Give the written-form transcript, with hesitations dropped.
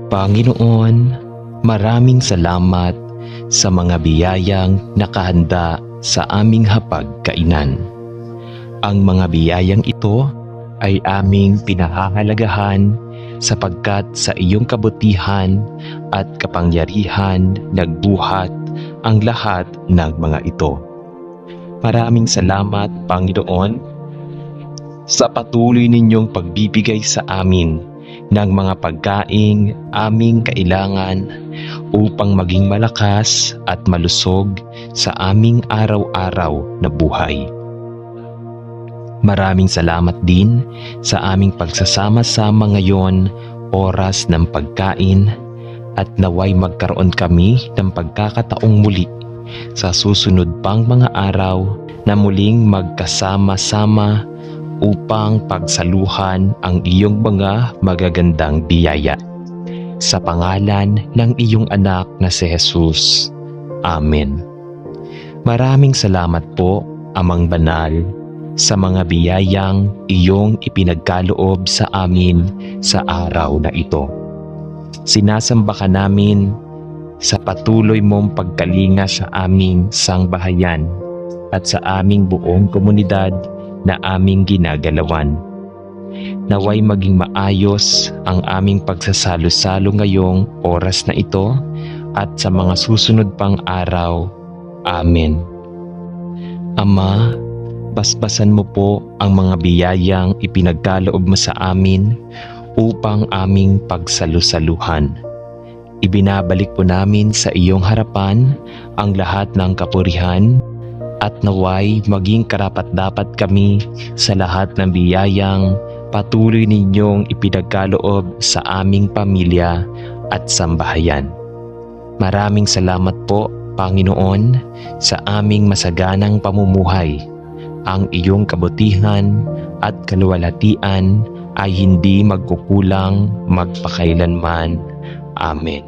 Panginoon, maraming salamat sa mga biyayang nakahanda sa aming hapagkainan. Ang mga biyayang ito ay aming pinahahalagahan sapagkat sa iyong kabutihan at kapangyarihan nagbuhat ang lahat ng mga ito. Maraming salamat, Panginoon, sa patuloy ninyong pagbibigay sa amin ng mga pagkaing aming kailangan upang maging malakas at malusog sa aming araw-araw na buhay. Maraming salamat din sa aming pagsasama-sama ngayon, oras ng pagkain, at naway magkaroon kami ng pagkakataong muli sa susunod pang mga araw na muling magkasama-sama upang pagsaluhan ang iyong mga magagandang biyaya. Sa pangalan ng iyong anak na si Jesus. Amen. Maraming salamat po, Amang Banal, sa mga biyayang iyong ipinagkaloob sa amin sa araw na ito. Sinasamba ka namin sa patuloy mong pagkalinga sa aming sangbahayan at sa aming buong komunidad na aming ginagalawan. Naway maging maayos ang aming pagsasalo-salo ngayong oras na ito at sa mga susunod pang araw. Amen. Ama, basbasan mo po ang mga biyayang ipinagkaloob mo sa amin upang aming pagsalo-saluhan. Ibinabalik po namin sa iyong harapan ang lahat ng kapurihan at naway maging karapat-dapat kami sa lahat ng biyayang patuloy ninyong ipinagkaloob sa aming pamilya at sambahayan. Maraming salamat po, Panginoon, sa aming masaganang pamumuhay. Ang iyong kabutihan at kaluwalhatian ay hindi magkukulang magpakailanman. Amen.